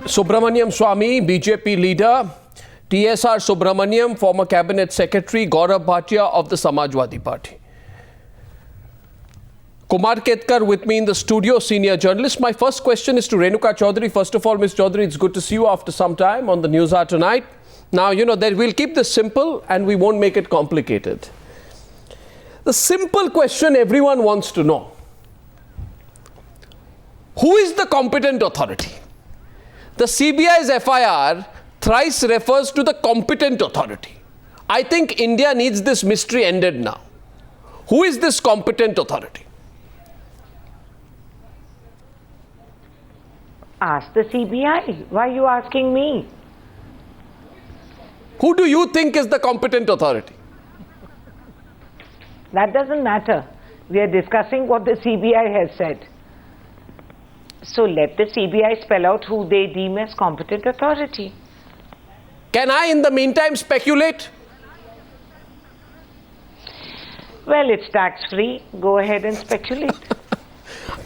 Subramaniam Swamy, BJP leader, TSR Subramaniam, former cabinet secretary, Gaurav Bhatia of the Samajwadi Party. Kumar Ketkar with me in the studio, senior journalist. My first question is to Renuka Chaudhary. First of all, Ms. Chaudhary, it's good to see you after some time on the Newshour tonight. Now, we'll keep this simple and we won't make it complicated. The simple question everyone wants to know: who is the competent authority? The CBI's FIR thrice refers to the competent authority. I think India needs this mystery ended now. Who is this competent authority? Ask the CBI. Why are you asking me? Who do you think is the competent authority? That doesn't matter. We are discussing what the CBI has said. So let the CBI spell out who they deem as competent authority. Can I, in the meantime, speculate? Well, it's tax-free. Go ahead and speculate.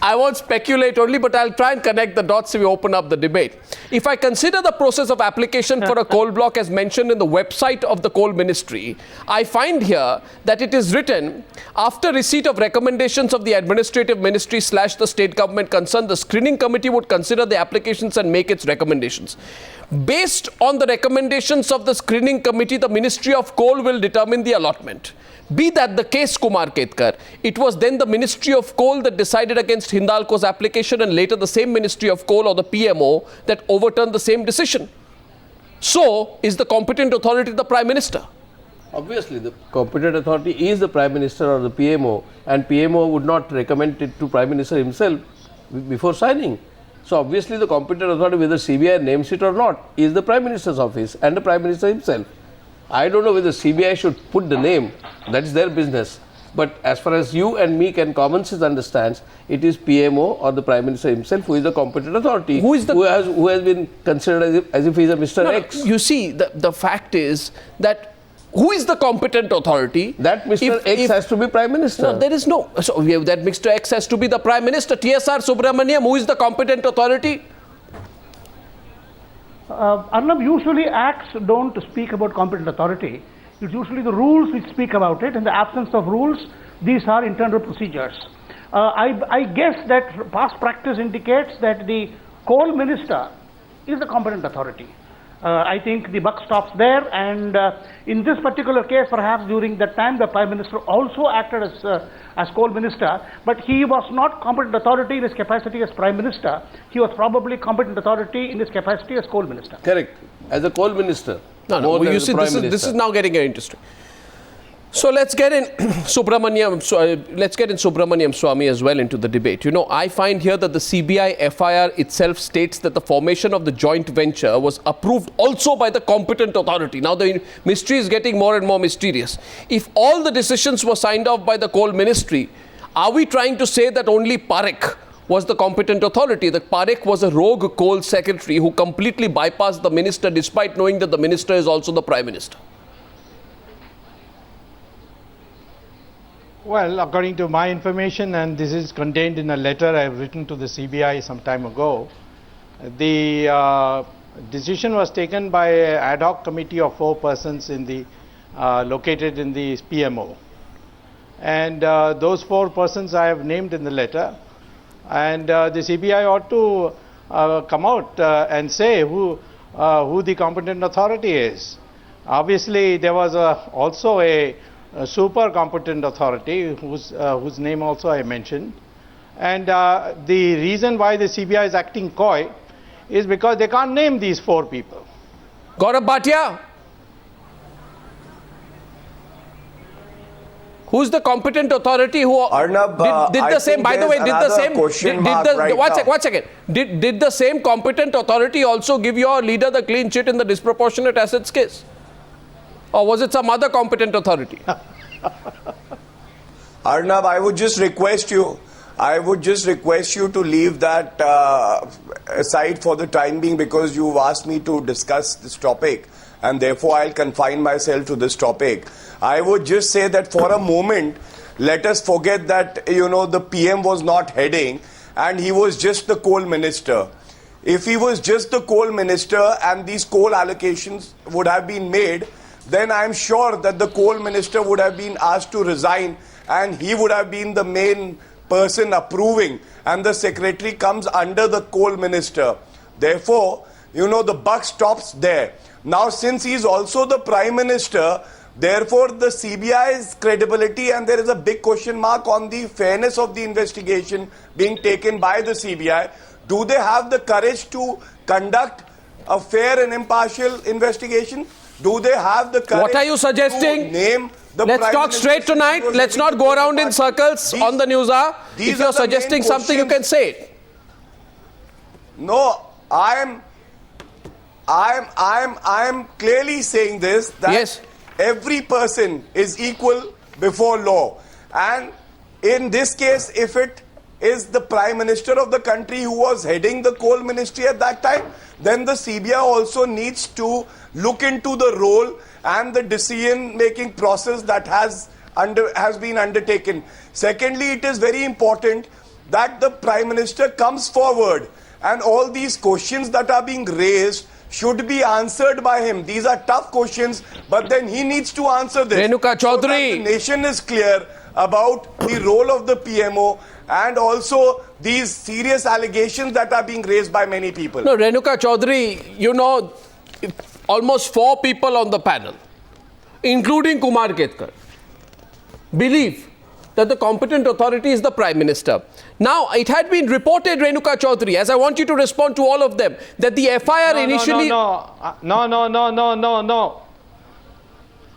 I won't speculate only, but I'll try and connect the dots so we open up the debate. If I consider the process of application for a coal block as mentioned in the website of the coal ministry, I find here that it is written, after receipt of recommendations of the administrative ministry / the state government concerned, the screening committee would consider the applications and make its recommendations. Based on the recommendations of the screening committee, the Ministry of Coal will determine the allotment. Be that the case, Kumar Ketkar, it was then the Ministry of Coal that decided against Hindalco's application and later the same Ministry of Coal or the PMO that overturned the same decision. So, is the competent authority the Prime Minister? Obviously, the competent authority is the Prime Minister or the PMO, and PMO would not recommend it to Prime Minister himself before signing. So, obviously, the competent authority, whether CBI names it or not, is the Prime Minister's office and the Prime Minister himself. I don't know whether CBI should put the name, that's their business. But as far as you and me can common sense understands, it is PMO or the Prime Minister himself who is the competent authority, who has been considered as if he is a Mr. X. No, you see, the fact is that who is the competent authority? That Mr. X has to be Prime Minister. No, there is no. So we have that Mr. X has to be the Prime Minister. TSR Subramaniam, who is the competent authority? Arnab, usually acts don't speak about competent authority. It's usually the rules which speak about it. In the absence of rules, these are internal procedures. I guess that past practice indicates that the coal minister is the competent authority. I think the buck stops there, and in this particular case, perhaps during that time, the Prime Minister also acted as coal minister, but he was not competent authority in his capacity as Prime Minister. He was probably competent authority in his capacity as coal minister. Correct. As a coal minister. No, you see, this is now getting interesting. So let's get in Subramaniam Swamy as well into the debate. I find here that the CBI FIR itself states that the formation of the joint venture was approved also by the competent authority. Now the mystery is getting more and more mysterious. If all the decisions were signed off by the coal ministry, are we trying to say that only Parekh was the competent authority? That Parekh was a rogue coal secretary who completely bypassed the minister despite knowing that the minister is also the Prime Minister? Well, according to my information, and this is contained in a letter I have written to the CBI some time ago, the decision was taken by an ad hoc committee of 4 persons located in the PMO. And those 4 persons I have named in the letter, and the CBI ought to come out and say who the competent authority is. Obviously, there was also a super competent authority whose name also I mentioned, and the reason why the CBI is acting coy is because they can't name these 4 people. Gaurav Bhatia, who's the competent authority who Arnab, did the same? By the way, did the same? One second. Did the same competent authority also give your leader the clean chit in the disproportionate assets case? Or was it some other competent authority? Arnab, I would just request you to leave that aside for the time being, because you've asked me to discuss this topic, and therefore I'll confine myself to this topic. I would just say that for a moment, let us forget that, the PM was not heading and he was just the coal minister. if he was just the coal minister and these coal allocations would have been made, then I'm sure that the coal minister would have been asked to resign and he would have been the main person approving, and the secretary comes under the coal minister. Therefore, you know, the buck stops there. Now, since he is also the prime minister, therefore the CBI's credibility, and there is a big question mark on the fairness of the investigation being taken by the CBI. Do they have the courage to conduct a fair and impartial investigation? Do they have the courage? What are you suggesting? To name the Let's Prime talk Minister straight tonight. Let's not go around in circles on the Newshour. If you're suggesting something, you can say it. No, I am clearly saying this, that Yes. every person is equal before law. And in this case, if it is the Prime Minister of the country who was heading the coal ministry at that time, then the CBI also needs to look into the role and the decision-making process that has been undertaken. Secondly, it is very important that the Prime Minister comes forward and all these questions that are being raised should be answered by him. These are tough questions, but then he needs to answer this. Renuka So that Chaudhary. the nation is clear about the role of the PMO and also these serious allegations that are being raised by many people. No, Renuka Chaudhary, you know, almost 4 people on the panel, including Kumar Ketkar, believe that the competent authority is the Prime Minister. Now, it had been reported, Renuka Chaudhary, as I want you to respond to all of them, that the FIR initially... No.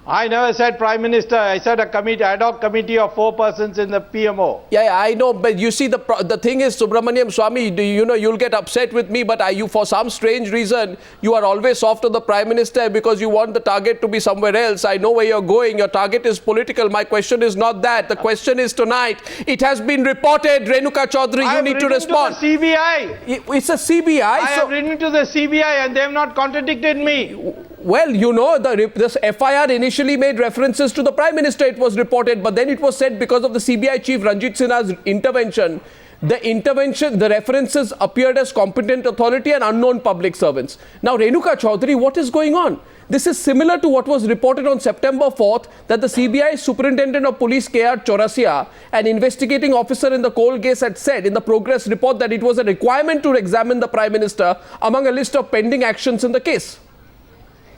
I never said Prime Minister. I said a committee, ad hoc committee of 4 persons in the PMO. Yeah, I know, but you see, the thing is, Subramaniam Swamy, you know, you'll get upset with me, but you, for some strange reason, you are always soft on the Prime Minister because you want the target to be somewhere else. I know where you're going. Your target is political. My question is not that. The question is tonight. It has been reported, Renuka Chaudhary, you need to respond. To the CBI. It's a CBI. I have written to the CBI and they have not contradicted me. Well, you know, this FIR initially made references to the Prime Minister, it was reported, but then it was said because of the CBI chief Ranjit Sinha's intervention, the references appeared as competent authority and unknown public servants. Now, Renuka Chaudhary, what is going on? This is similar to what was reported on September 4th, that the CBI Superintendent of Police K.R. Chaurasia, an investigating officer in the coal case, had said in the progress report that it was a requirement to examine the Prime Minister among a list of pending actions in the case.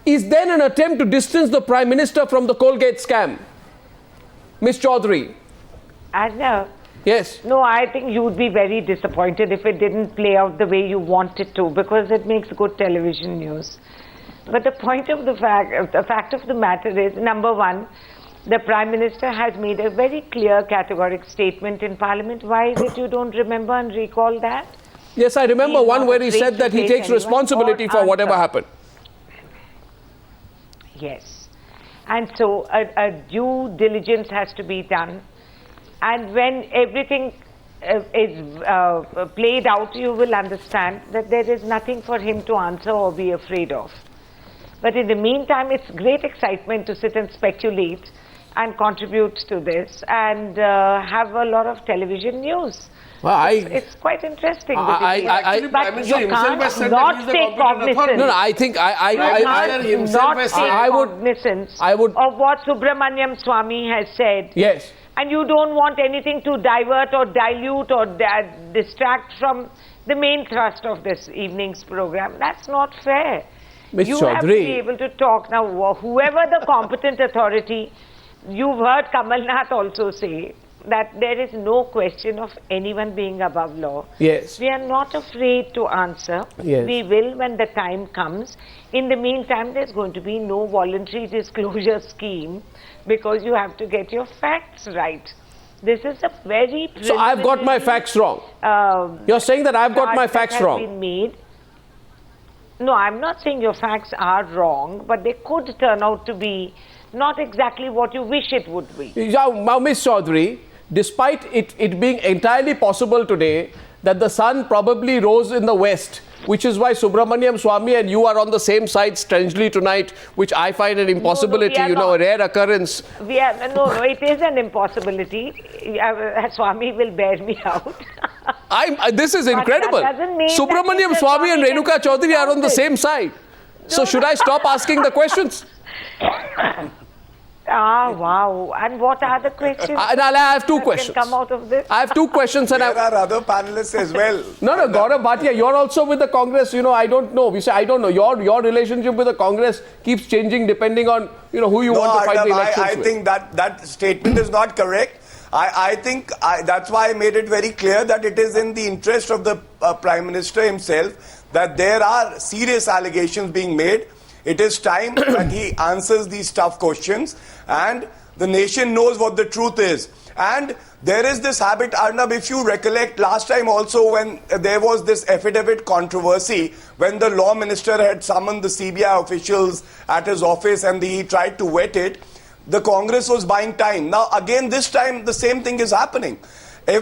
Is then an attempt to distance the Prime Minister from the Colgate scam? Ms. Chaudhary. Yes. No, I think you would be very disappointed if it didn't play out the way you want it to, because it makes good television news. But the point of the fact of the matter is, number one, the Prime Minister has made a very clear, categoric statement in Parliament. Why is it you don't remember and recall that? Yes, I remember one where he said that he takes responsibility for whatever happened. Yes. And so a due diligence has to be done. And when everything is played out, you will understand that there is nothing for him to answer or be afraid of. But in the meantime, it's great excitement to sit and speculate and contribute to this and have a lot of television news. Well, it's quite interesting. But you can't not take cognizance. No, I think I would of what Subramaniam Swamy has said. Yes. And you don't want anything to divert or dilute or distract from the main thrust of this evening's program. That's not fair. Ms. You Chaudhary. have to be able to talk. Now, whoever the competent authority, you've heard Kamal Nath also say that there is no question of anyone being above law. Yes. We are not afraid to answer. Yes. We will when the time comes. In the meantime, there's going to be no voluntary disclosure scheme because you have to get your facts right. This is a very... So I've got my facts wrong. You're saying that I've got my facts wrong. Been made. No, I'm not saying your facts are wrong, but they could turn out to be not exactly what you wish it would be. Now, Ms. Chaudhary, despite it being entirely possible today that the sun probably rose in the west, which is why Subramaniam Swamy and you are on the same side strangely tonight, which I find an impossibility, a rare occurrence. No, it is an impossibility. Swamy will bear me out. This is But that incredible. doesn't mean that Subramaniam Mr. Swamy and Swamy Renuka can be Chaudhary are on the counted. same side. So should I stop asking the questions? Wow. And what are the questions? I have two that questions. Can come out of this? I have two questions and There are other panelists as well. No, Gaurav Bhatia, you're also with the Congress. I don't know. We say, I don't know. Your relationship with the Congress keeps changing depending on, who you want to fight the elections I with. think that statement is not correct. I think that's why I made it very clear that it is in the interest of the Prime Minister himself that there are serious allegations being made. It is time that he answers these tough questions and the nation knows what the truth is. And there is this habit, Arnab, if you recollect last time also when there was this affidavit controversy, when the law minister had summoned the CBI officials at his office and he tried to vet it, the Congress was buying time. Now again this time the same thing is happening. I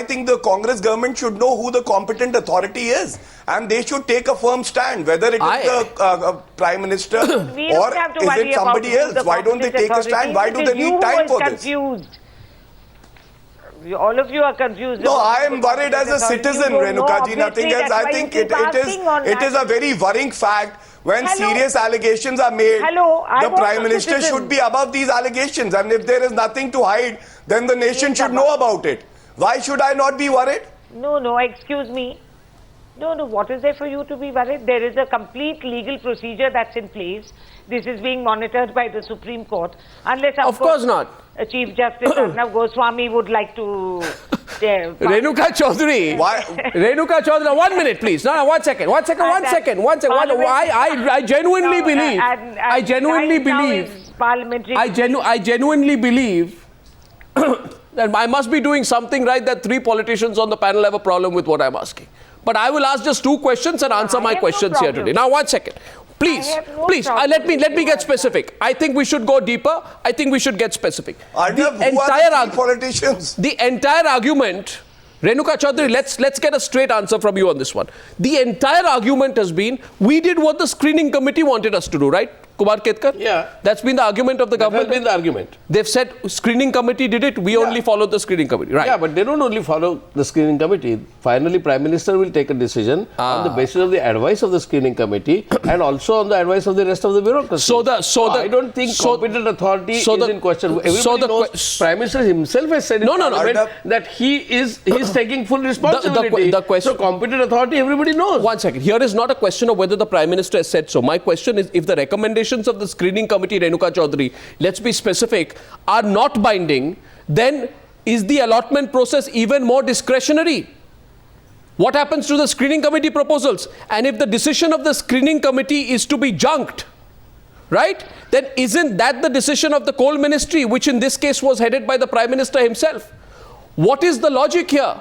think the Congress government should know who the competent authority is and they should take a firm stand, whether it is the Prime Minister or is it somebody else. Why don't they take a stand? Why do they need time for this? All of you are confused. No, I am worried as a citizen, Renukaji, nothing else. I think it is a very worrying fact when serious allegations are made. The Prime Minister should be above these allegations, and if there is nothing to hide, then the nation should know about it. Why should I not be worried? No, excuse me. No, what is there for you to be worried? There is a complete legal procedure that's in place. This is being monitored by the Supreme Court. Unless, of course not. Chief Justice Arnab Goswami would like to... Renuka Chaudhary. Why? Renuka Chaudhary, 1 minute please. No, 1 second. I genuinely believe... I genuinely believe that I must be doing something right that 3 politicians on the panel have a problem with what I'm asking. But I will ask just 2 questions and answer my questions here today. Now, 1 second. Please, let me get specific. I think we should go deeper. I think we should get specific. Politicians? The entire argument, Renuka Chaudhary, let's get a straight answer from you on this one. The entire argument has been, we did what the screening committee wanted us to do, right? Kumar Ketkar? Yeah. That's been the argument of the government. That has been the argument. They've said screening committee did it, we only followed the screening committee, right? Yeah, but they don't only follow the screening committee. Finally, Prime Minister will take a decision on the basis of the advice of the screening committee and also on the advice of the rest of the bureaucracy. I don't think competent authority is in question. Everybody knows Prime Minister himself has said that he is taking full responsibility. So competent authority, everybody knows. 1 second. Here is not a question of whether the Prime Minister has said so. My question is, if the recommendations of the screening committee, Renuka Chaudhary, let's be specific, are not binding, then is the allotment process even more discretionary? What happens to the screening committee proposals? And if the decision of the screening committee is to be junked, right, then isn't that the decision of the coal ministry, which in this case was headed by the Prime Minister himself? What is the logic here?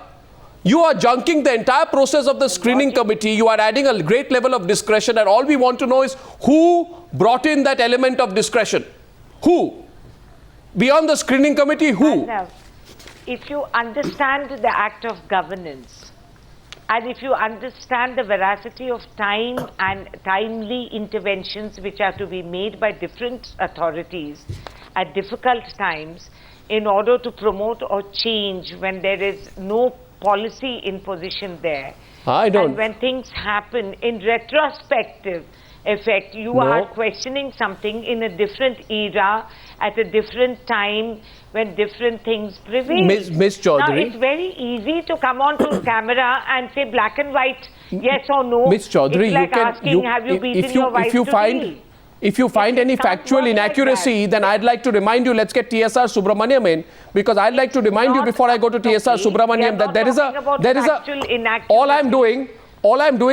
You are junking the entire process of the screening committee. You are adding a great level of discretion, and all we want to know is who brought in that element of discretion. Who? Beyond the screening committee, who? If you understand the act of governance, and if you understand the veracity of time and timely interventions which are to be made by different authorities at difficult times in order to promote or change when there is no policy in position there. And when things happen in retrospective effect, you are questioning something in a different era, at a different time, when different things prevail. Ms. Chaudhary. Now, it's very easy to come on to camera and say black and white, yes or no. Ms. Chaudhary, it's like asking, have you beaten your wife to deal? If you find any factual inaccuracy, then I'd like to remind you, let's get TSR Subramaniam in, because I'd like to remind you before I go to TSR Subramaniam that there is a, all I'm doing,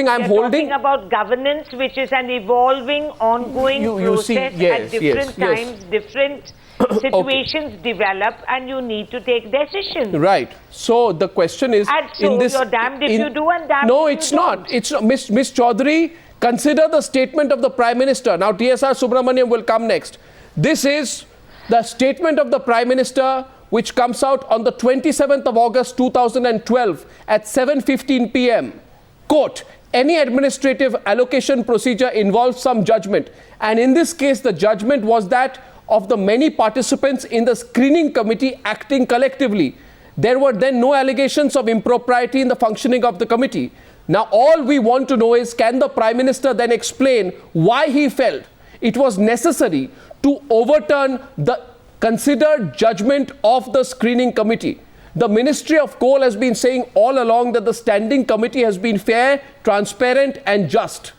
I'm holding. Talking about governance, which is an evolving, ongoing process at different times, different situations develop, and you need to take decisions. Right. So the question is, and so you're damned if you do and damned no, if it's you not. don't. It's not. Ms. Chaudhary, consider the statement of the Prime Minister. Now TSR Subramaniam will come next. This is the statement of the Prime Minister which comes out on the 27th of August 2012 at 7:15 p.m. Quote, any administrative allocation procedure involves some judgment, and in this case the judgment was that of the many participants in the screening committee acting collectively. There were then no allegations of impropriety in the functioning of the committee. Now, all we want to know is, can the Prime Minister then explain why he felt it was necessary to overturn the considered judgment of the screening committee? The Ministry of Coal has been saying all along that the standing committee has been fair, transparent and just.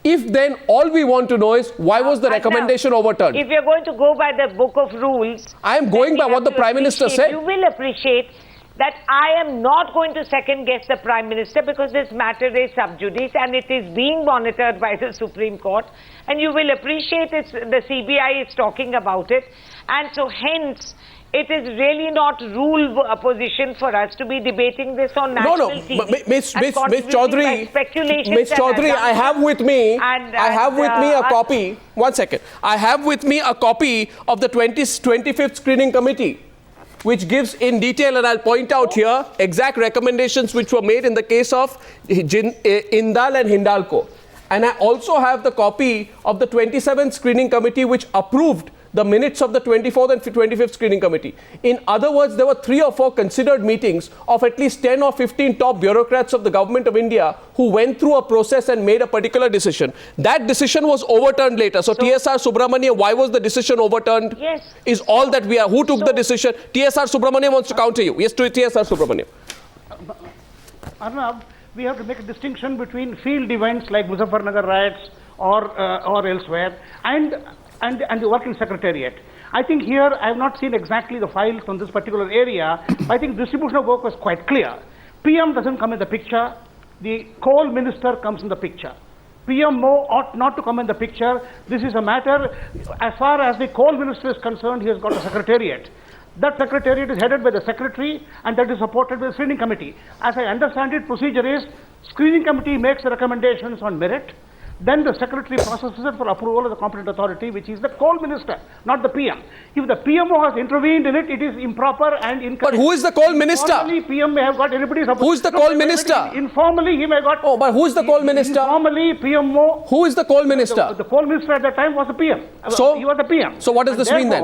If then all we want to know is, why was the recommendation overturned? If you're going to go by the book of rules, I am going by what the Prime Minister said. You will appreciate that I am not going to second guess the Prime Minister, because this matter is sub judice and it is being monitored by the Supreme Court, and you will appreciate the CBI is talking about it, and so hence it is really not rule position for us to be debating this on national TV. Miss Chaudhary, I have with me a copy. One second. I have with me a copy of the 25th Screening Committee, which gives in detail, and I'll point out here, exact recommendations which were made in the case of Indal and Hindalco. And I also have the copy of the 27th Screening Committee, which approved the minutes of the 24th and 25th Screening Committee. In other words, there were 3 or 4 considered meetings of at least 10 or 15 top bureaucrats of the Government of India who went through a process and made a particular decision. That decision was overturned later. So TSR Subramaniam, why was the decision overturned? Yes. Is all that we are. Who took the decision? TSR Subramaniam wants to counter you. Yes, to TSR Subramaniam. Arnab, we have to make a distinction between field events like Muzaffarnagar riots or elsewhere and the working secretariat. I think here I have not seen exactly the files on this particular area. I think distribution of work was quite clear. PM doesn't come in the picture. The coal minister comes in the picture. PMO ought not to come in the picture. This is a matter, as far as the coal minister is concerned, he has got a secretariat. That secretariat is headed by the secretary and that is supported by the screening committee. As I understand it, procedure is screening committee makes the recommendations on merit. Then the secretary processes it for approval of the competent authority, which is the coal minister, not the PM. If the PMO has intervened in it, it is improper and incorrect. But who is the coal minister? Informally, PM may have got anybody's approval. Who is the coal minister? Informally, he may have got... Oh, but who is the coal minister? Informally, PMO... Who is the coal minister? The coal minister at that time was the PM. So? He was the PM. So what does this mean then?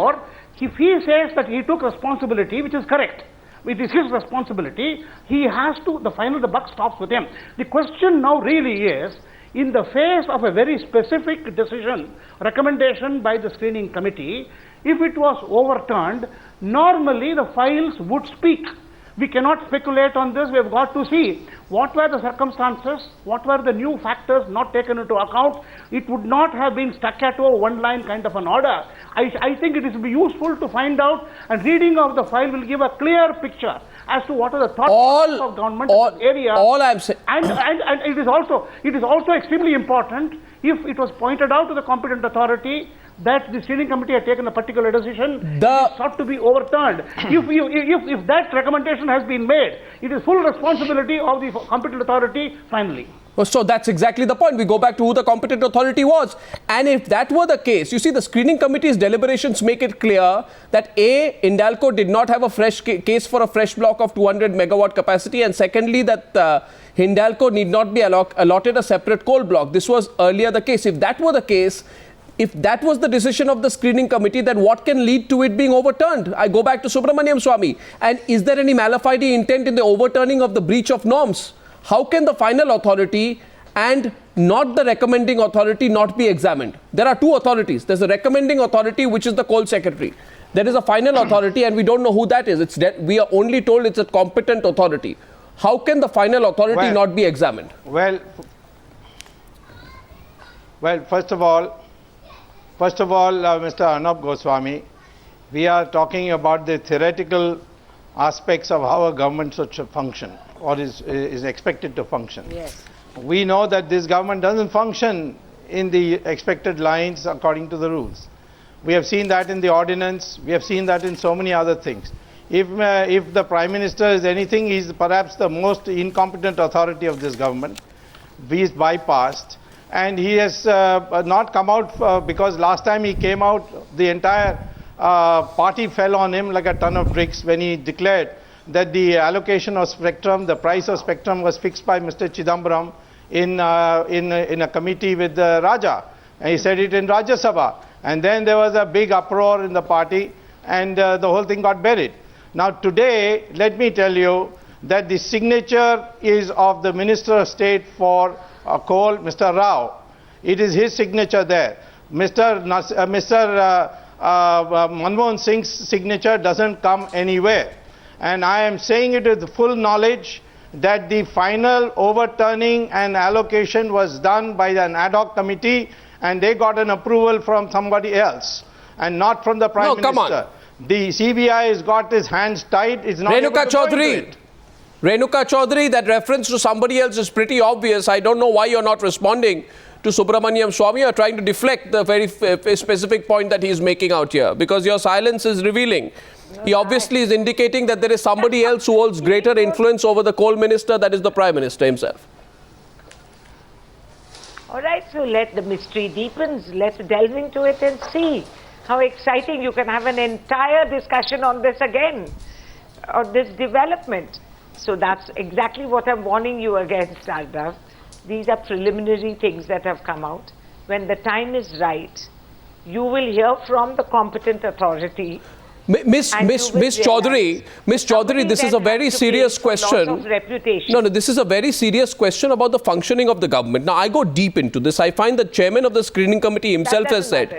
If he says that he took responsibility, which is correct, it is his responsibility, he has to, the buck stops with him. The question now really is, in the face of a very specific decision, recommendation by the screening committee, if it was overturned, normally the files would speak. We cannot speculate on this. We have got to see what were the circumstances, what were the new factors not taken into account. It would not have been staccato, one-line kind of an order. I think it is useful to find out, and reading of the file will give a clear picture as to what are the thoughts of government in this area. All I'm saying, and it is also extremely important, if it was pointed out to the competent authority that the screening committee had taken a particular decision, it sought to be overturned. If that recommendation has been made, it is full responsibility of the competent authority finally. So that's exactly the point. We go back to who the competent authority was. And if that were the case, you see, the screening committee's deliberations make it clear that A, Hindalco did not have a fresh case for a fresh block of 200 megawatt capacity, and secondly, that Hindalco need not be allotted a separate coal block. This was earlier the case. If that were the case, if that was the decision of the screening committee, then what can lead to it being overturned? I go back to Subramaniam Swamy. And is there any mala fide intent in the overturning of the breach of norms? How can the final authority and not the recommending authority not be examined? There are two authorities. There's a recommending authority, which is the coal secretary. There is a final authority, and we don't know who that is. We are only told it's a competent authority. How can the final authority not be examined? Well, first of all, Mr. Arnab Goswami, we are talking about the theoretical aspects of how a government should function, or is expected to function. Yes. We know that this government doesn't function in the expected lines according to the rules. We have seen that in the ordinance. We have seen that in so many other things. If the Prime Minister is anything, he is perhaps the most incompetent authority of this government. He is bypassed. And he has not come out because last time he came out, the entire party fell on him like a ton of bricks when he declared that the allocation of spectrum, the price of spectrum was fixed by Mr. Chidambaram in a committee with Raja. And he said it in Rajya Sabha. And then there was a big uproar in the party, and the whole thing got buried. Now today, let me tell you that the signature is of the Minister of State for Coal, Mr. Rao. It is his signature there. Mr. Manmohan Singh's signature doesn't come anywhere. And I am saying it with full knowledge that the final overturning and allocation was done by an ad hoc committee, and they got an approval from somebody else and not from the Prime Minister. Come on. The CBI has got his hands tied. It's not Renuka able to go into Chaudhary. it. Renuka Chaudhary, that reference to somebody else is pretty obvious. I don't know why you're not responding to Subramaniam Swamy. You're trying to deflect the very specific point that he's making out here, because your silence is revealing. He obviously is indicating that there is somebody else who holds greater influence over the coal minister, that is the Prime Minister himself. All right, so let the mystery deepens. Let's delve into it and see how exciting. You can have an entire discussion on this again, on this development. So that's exactly what I'm warning you against, Arnav. These are preliminary things that have come out. When the time is right, you will hear from the competent authority. Miss Chaudhary, this is a very serious question. No, this is a very serious question about the functioning of the government. Now, I go deep into this. I find the chairman of the screening committee himself has said,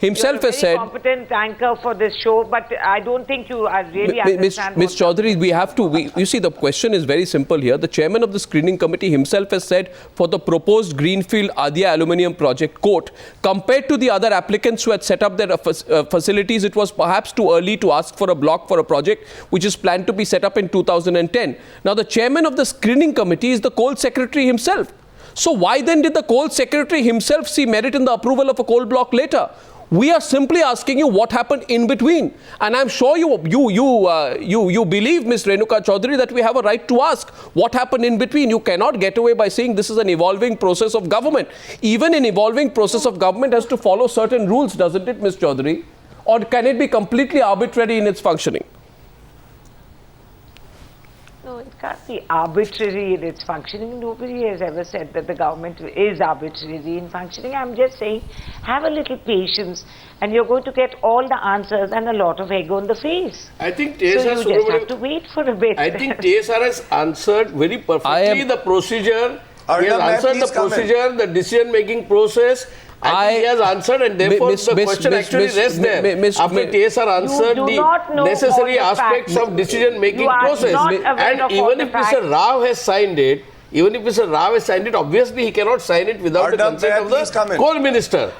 competent anchor for this show, but I don't think you are really understand. Miss Chaudhary, you see, the question is very simple here. The chairman of the screening committee himself has said, for the proposed Greenfield Adya aluminium project, quote, compared to the other applicants who had set up their facilities, it was perhaps too early to ask for a block for a project which is planned to be set up in 2010. Now, the chairman of the screening committee is the coal secretary himself. So why then did the coal secretary himself see merit in the approval of a coal block later? We are simply asking you what happened in between. And I'm sure you believe, Ms. Renuka Chaudhary, that we have a right to ask what happened in between. You cannot get away by saying this is an evolving process of government. Even an evolving process of government has to follow certain rules, doesn't it, Ms. Chaudhary? Or can it be completely arbitrary in its functioning? No, it can't be arbitrary in its functioning. Nobody has ever said that the government is arbitrary in functioning. I'm just saying, have a little patience and you're going to get all the answers and a lot of egg on the face. I think so you just have to wait for a bit. I think TSR has answered very perfectly the procedure. He has answered the procedure, the decision-making process. He has answered, and therefore the question actually rests there. After TSR answered the necessary aspects of decision-making process, and even if Mr. Rao has signed it, obviously he cannot sign it without the consent of the coal minister.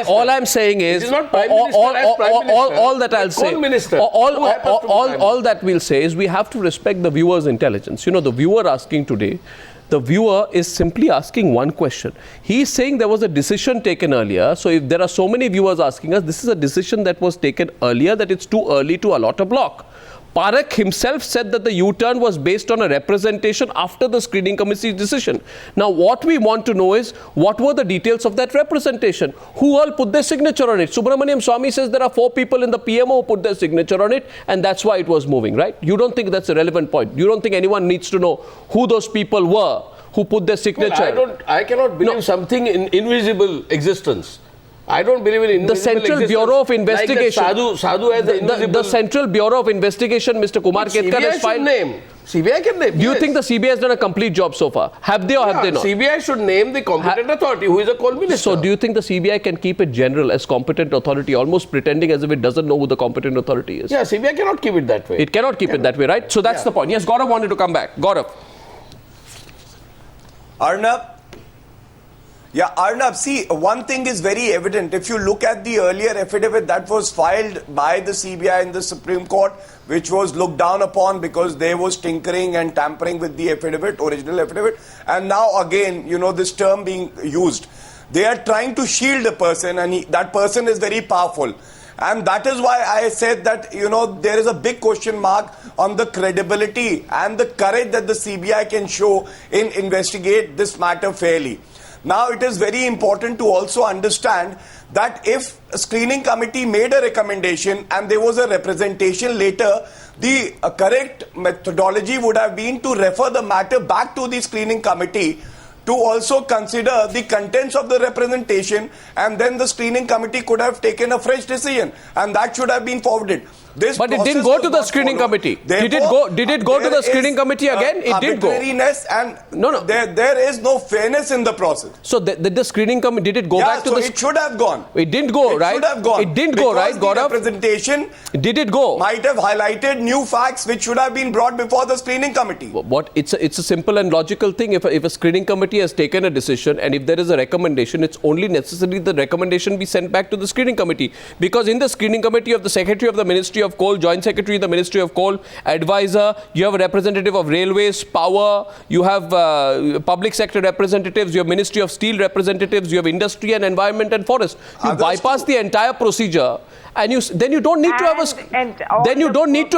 All I'm saying is, all that I'll say, all that we'll say is we have to respect the viewer's intelligence. You know, the viewer asking today, the viewer is simply asking one question. He is saying there was a decision taken earlier. So if there are so many viewers asking us, this is a decision that was taken earlier, that it's too early to allot a block. Parakh himself said that the U-turn was based on a representation after the screening committee's decision. Now, what we want to know is, what were the details of that representation? Who all put their signature on it? Subramaniam Swamy says there are 4 people in the PMO who put their signature on it, and that's why it was moving, right? You don't think that's a relevant point? You don't think anyone needs to know who those people were who put their signature? Well, I cannot believe something in invisible existence. I don't believe in invisible The Central Bureau of Investigation. Like Sadhu has the invisible. The Central Bureau of Investigation, Mr. Kumar Ketkar has filed. CBI can name. Do you think the CBI has done a complete job so far? Have they or have they not? CBI should name the competent authority, who is a coal minister. So do you think the CBI can keep it general as competent authority, almost pretending as if it doesn't know who the competent authority is? Yeah, CBI cannot keep it that way. It cannot keep it that way, right? So that's the point. Yes, Gaurav wanted to come back. Gaurav. Arnab? Yeah, Arnab, see, one thing is very evident. If you look at the earlier affidavit that was filed by the CBI in the Supreme Court, which was looked down upon because there was tinkering and tampering with the affidavit, original affidavit, and now again, you know, this term being used. They are trying to shield a person, and that person is very powerful. And that is why I said that, you know, there is a big question mark on the credibility and the courage that the CBI can show in investigate this matter fairly. Now, it is very important to also understand that if a screening committee made a recommendation and there was a representation later, the correct methodology would have been to refer the matter back to the screening committee to also consider the contents of the representation, and then the screening committee could have taken a fresh decision, and that should have been forwarded. This But it process didn't go was to the not screening followed. committee. Therefore, Did it go to the there screening is, committee again? It did go. arbitrariness and No. there is no fairness in the process. So the screening committee, did it go Yeah, back to so the... it should have gone. It didn't go, right? It should have gone. It didn't go, right, Because the Gaurav? representation Did it go? might have highlighted new facts which should have been brought before the screening committee. What it's a simple and logical thing. If a screening committee has taken a decision and if there is a recommendation, it's only necessary the recommendation be sent back to the screening committee, because in the screening committee of the Secretary of the Ministry of Coal, Joint Secretary of the Ministry of Coal, advisor, you have a representative of Railways, Power, you have public sector representatives, you have Ministry of Steel representatives, you have Industry and Environment and Forest. You bypass the entire procedure, and then you don't need to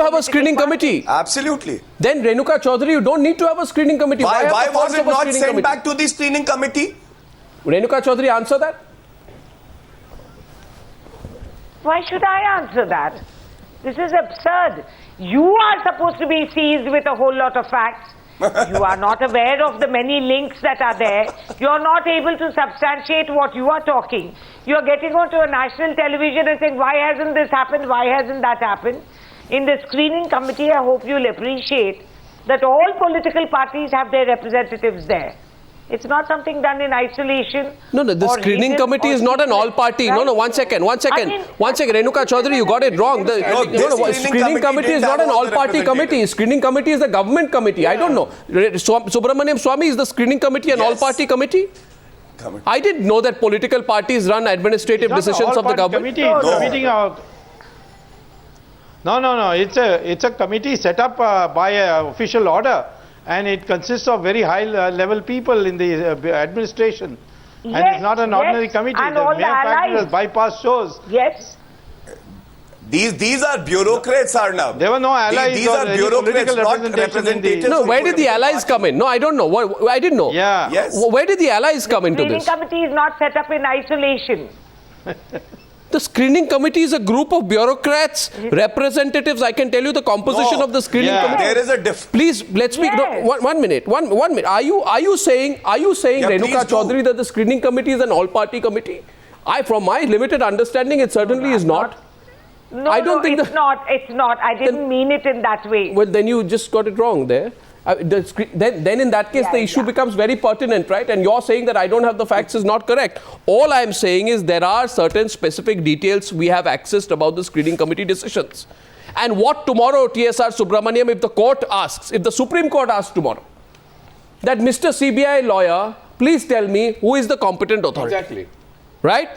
have a screening committee. Absolutely. Then Renuka Chaudhary, you don't need to have a screening committee. Why have the was parts it of a not screening sent committee? back to the screening committee? Renuka Chaudhary, answer that. Why should I answer that? This is absurd. You are supposed to be seized with a whole lot of facts. You are not aware of the many links that are there. You are not able to substantiate what you are talking. You are getting onto a national television and saying, why hasn't this happened? Why hasn't that happened? In the screening committee, I hope you'll appreciate that all political parties have their representatives there. It's not something done in isolation. No, the screening hidden committee is not an all-party. Right? No, one second. I mean, Renuka Chaudhary, you got it wrong. this Screening committee is not an all-party committee. Screening committee is a government committee. Yeah. I don't know. Subramaniam Swamy, is the screening committee an all-party committee? I didn't know that political parties run administrative decisions of the government. No. It's a committee set up by an official order, and it consists of very high level people in the administration. Yes, and it's not an ordinary committee. And the all mere fact it has bypassed shows. Yes. These are bureaucrats, Arnab. There were no allies. These are bureaucrats, not representatives. No, where did the allies come in? No, I don't know. I didn't know. Yeah. Yes. Where did the allies come into this? The screening committee is not set up in isolation. The screening committee is a group of bureaucrats, representatives. I can tell you the composition of the screening committee. There is a difference. Please, let's speak. Yes. No, one minute. Are you saying Renuka Chaudhary that the screening committee is an all-party committee? From my limited understanding, it certainly is not. No, I don't think it's not. It's not. I didn't mean it in that way. Well, then you just got it wrong there. Then in that case, the issue becomes very pertinent, right? And you're saying that I don't have the facts is not correct. All I'm saying is there are certain specific details we have accessed about the screening committee decisions. And what tomorrow, TSR Subramaniam, if the Supreme Court asks tomorrow, that Mr. CBI lawyer, please tell me who is the competent authority. Exactly. Right?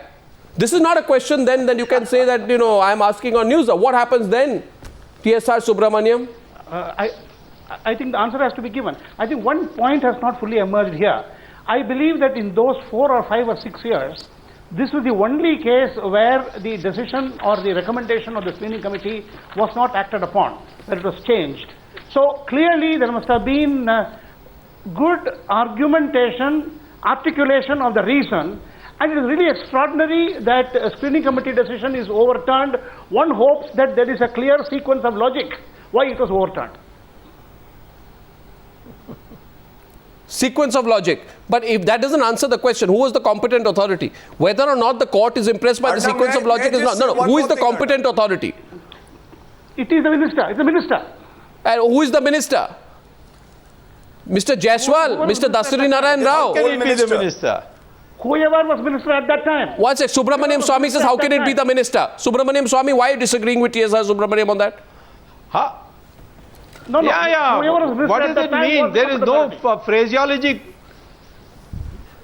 This is not a question then you can say that, I'm asking on news. What happens then, TSR Subramaniam? I think the answer has to be given. I think one point has not fully emerged here. I believe that in those 4 or 5 or 6 years, this was the only case where the decision or the recommendation of the screening committee was not acted upon, that it was changed. So clearly there must have been good argumentation, articulation of the reason, and it is really extraordinary that a screening committee decision is overturned. One hopes that there is a clear sequence of logic why it was overturned. Sequence of logic. But if that doesn't answer the question, who is the competent authority? Whether or not the court is impressed by the sequence of logic is not. No. Who is the competent authority? It is the minister. It's the minister. And who is the minister? Mr. Jaiswal, Mr. Dasari Narayan Rao. How can it be the minister? Whoever was minister at that time. One sec. Subramaniam Swamy says, how can it be the minister? Subramaniam Swamy, why are you disagreeing with TSR Subramaniam on that? Huh? No. What does it mean? There is no phraseology.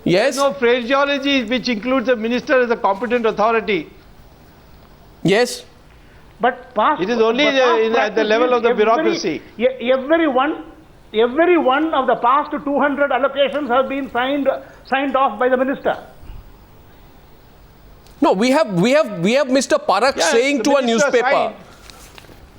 Yes. No phraseology which includes the minister as a competent authority. Yes. But it is only at the level of the bureaucracy. Every one of the past 200 allocations have been signed off by the minister. No, we have Mr. Parakh saying to a newspaper. Signed.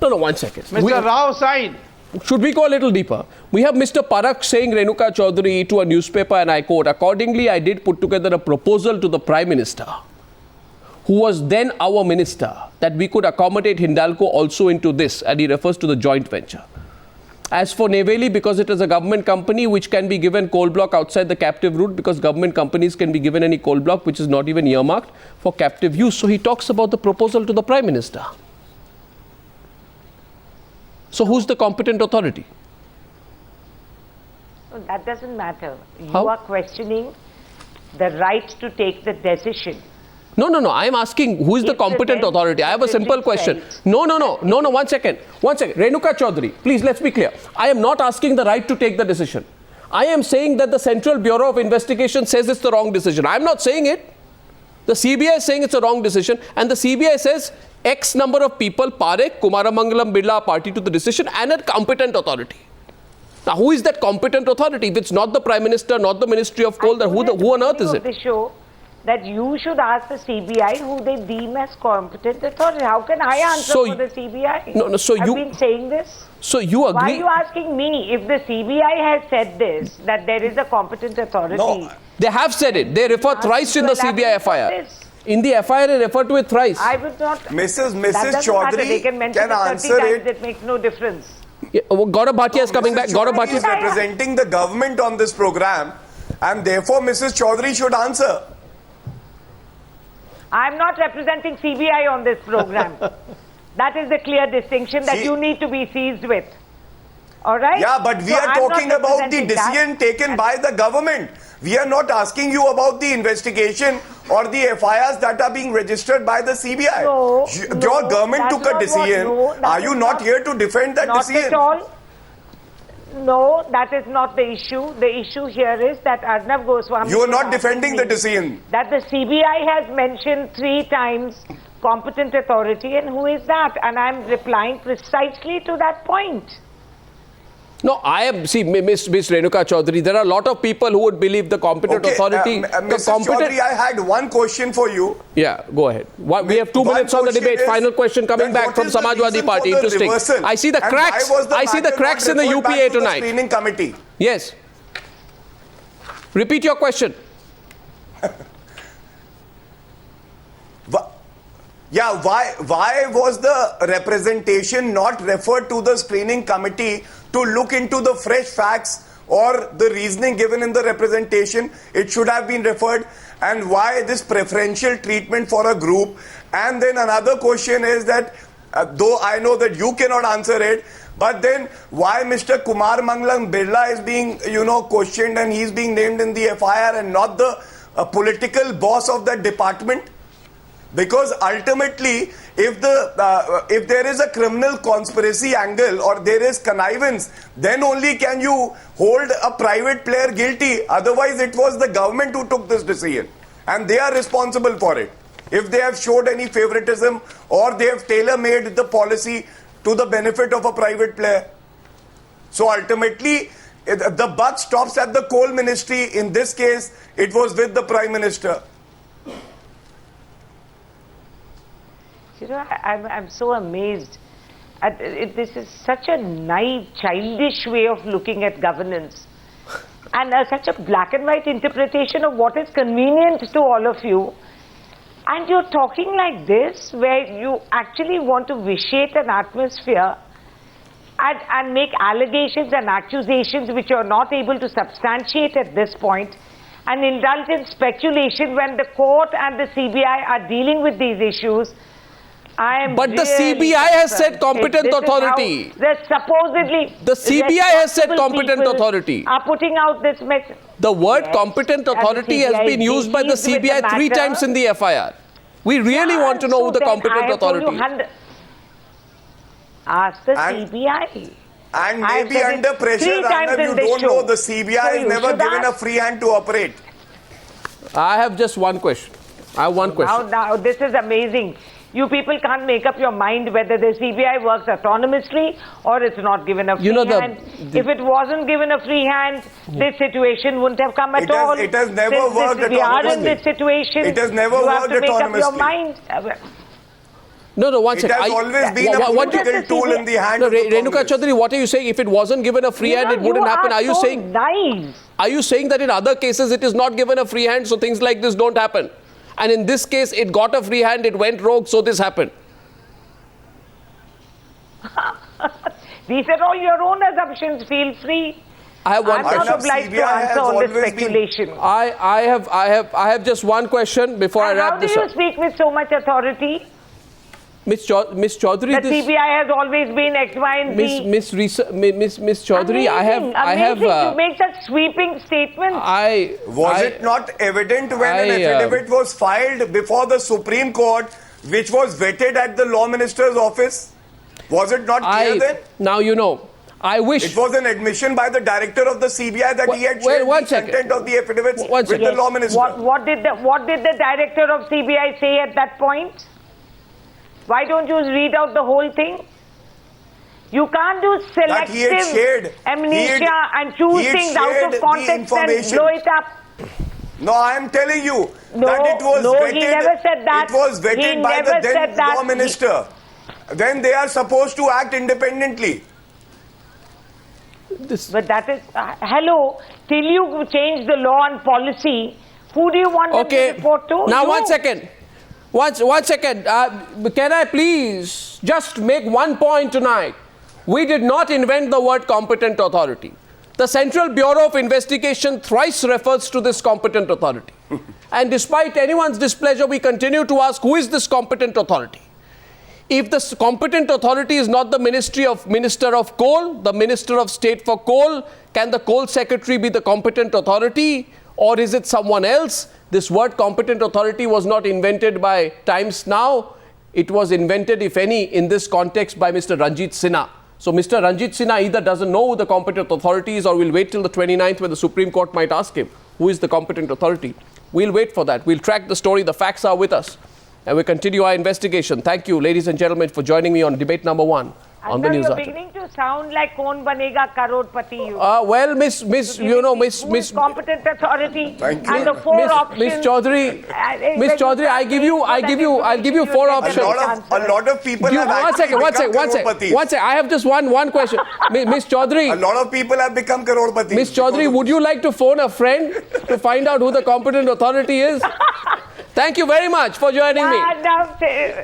No, 1 second. Mr. Rao signed. Should we go a little deeper? We have Mr. Parakh saying Renuka Chaudhary to a newspaper, and I quote, accordingly, I did put together a proposal to the Prime Minister, who was then our minister, that we could accommodate Hindalco also into this, and he refers to the joint venture. As for Neyveli, because it is a government company which can be given coal block outside the captive route, because government companies can be given any coal block which is not even earmarked for captive use. So he talks about the proposal to the Prime Minister. So who's the competent authority? No, that doesn't matter. You How? are questioning the right to take the decision. No. I am asking who is the If the competent then authority. I have a simple question. No. 1 second. Renuka Chaudhary, please, let's be clear. I am not asking the right to take the decision. I am saying that the Central Bureau of Investigation says it's the wrong decision. I am not saying it. The CBI is saying it's a wrong decision, and the CBI says X number of people, Parekh, Kumaramangalam, Birla, are party to the decision and a competent authority. Now, who is that competent authority? If it's not the Prime Minister, not the Ministry of Coal, then who on earth is it? The show that you should ask the CBI who they deem as competent authority. How can I answer So for the CBI? No, so I've you- been saying this. So you Why agree? are you asking me if the CBI has said this, that there is a competent authority? No. They have said it. They refer thrice in the CBI FIR. This. In the FIR, they refer to it thrice. I would not. Mrs. That doesn't matter. They Chaudhary can mention can it 30 answer times. it. It makes no difference. Yeah, Gaurav Bhatia is coming back. Gaurav Chaudhary is Bhatia. representing the government on this program, and therefore Mrs. Chaudhary should answer. I'm not representing CBI on this program. That is the clear distinction that See- you need to be seized with. All right? Yeah, but we So are I'm not talking about the representing that. decision taken by the government. We are not asking you about the investigation or the FIRs that are being registered by the CBI. No, Your no, government that's took not a what- decision. no, that Are is you not here to defend that Not decision? at all. No, that is not the issue. The issue here is that Arnab Goswami... You are was not asking defending the me decision. That the CBI has mentioned 3 times competent authority, and who is that? And I'm replying precisely to that point. No, I am, see, Miss Renuka Chaudhary, there are a lot of people who would believe the competent authority. The Mrs. Chaudhary, I had one question for you. Yeah, go ahead. We have 2 One minutes on the question debate. is Final question coming that back what from is the Samajwadi reason Party. for the Interesting. reversal? I see the And cracks. why was I see the matter cracks not in the referred back UPA to the tonight. Screening committee. Yes. Repeat your question. Yeah, why was the representation not referred to the screening committee to look into the fresh facts or the reasoning given in the representation? It should have been referred. And why this preferential treatment for a group? And then another question is that, though I know that you cannot answer it, but then why Mr. Kumar Mangalam Birla is being, questioned and he's being named in the FIR and not the political boss of that department? Because ultimately, if there is a criminal conspiracy angle or there is connivance, then only can you hold a private player guilty. Otherwise, it was the government who took this decision, and they are responsible for it. If they have showed any favoritism or they have tailor-made the policy to the benefit of a private player. So ultimately, the buck stops at the coal ministry. In this case, it was with the Prime Minister. I'm so amazed. This is such a naive, childish way of looking at governance. And such a black and white interpretation of what is convenient to all of you. And you're talking like this, where you actually want to vitiate an atmosphere and make allegations and accusations which you're not able to substantiate at this point, and indulge in speculation when the court and the CBI are dealing with these issues. But the CBI has said competent authority. Supposedly, the CBI has said competent authority. Are putting out this message. The word competent authority has been used by the CBI 3 times in the FIR. We really want to know who the competent authority is. Ask the CBI. And maybe under pressure, Arnab, you don't know the CBI has never given a free hand to operate. I have just one question. I have one question. Now, this is amazing. You people can't make up your mind whether the CBI works autonomously or it's not given a free hand. If it wasn't given a free hand, this situation wouldn't have come at all. It has never worked autonomously. We are in this situation. It has never worked autonomously. You have to make up your mind. No, one second. It has always been a political tool in the hand of the Renuka Chaudhary, what are you saying? If it wasn't given a free hand, it wouldn't happen. Are you saying? Nice. Are you saying that in other cases it is not given a free hand, so things like this don't happen? And in this case, it got a free hand, it went rogue, so this happened. These are all your own assumptions. Feel free. I have one I'm question. not obliged to CBI has answer on this always been- speculation. I have just one question before I And wrap how do this you up. speak with so much authority? Miss Chaudhary, The CBI has always been X, Y, and Z. Miss Chaudhary, Amazing, I have amazing. You make such sweeping statements. Was it not evident when an affidavit was filed before the Supreme Court, which was vetted at the Law Minister's office? Was it not clear then? Now you know. I wish. It was an admission by the director of the CBI that he had shared one the second. content of the affidavits One with second. the Law Minister. What did the director of CBI say at that point? Why don't you read out the whole thing? You can't do That he had shared. selective amnesia and choose he had things out shared of the context and information. blow it up. No, I am telling you No, that it was no, vetted. he never said that. It was He vetted by never the then said that. Law Minister. Then they are supposed to act independently. But that is, hello, till you change the law and policy, who do you want them to report to? Now You. 1 second. One second. Can I please just make one point tonight? We did not invent the word competent authority. The Central Bureau of Investigation thrice refers to this competent authority. And despite anyone's displeasure, we continue to ask, who is this competent authority? If the competent authority is not the Minister of Coal, the Minister of State for Coal, can the Coal Secretary be the competent authority? Or is it someone else? This word competent authority was not invented by Times Now. It was invented, if any, in this context by Mr. Ranjit Sinha. So Mr. Ranjit Sinha either doesn't know who the competent authority is or will wait till the 29th when the Supreme Court might ask him, who is the competent authority? We'll wait for that. We'll track the story. The facts are with us. And we continue our investigation. Thank you, ladies and gentlemen, for joining me on debate number 1 on the Newshour. You're beginning to sound like Kaun Banega Karodpati. Well, Miss, Who is competent authority? Thank you. And the four options. Miss Chaudhary, I'll give you four options. A lot of people have One actually second. become crorepati. One second. I have just one question. Miss Chaudhary. A lot of people have become crorepati. Miss Chaudhary, would you like to phone a friend to find out who the competent authority is? Thank you very much for joining me.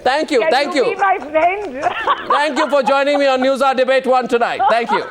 Thank you. Can you be my friend? Thank you for joining me on Newshour Debate 1 tonight. Thank you.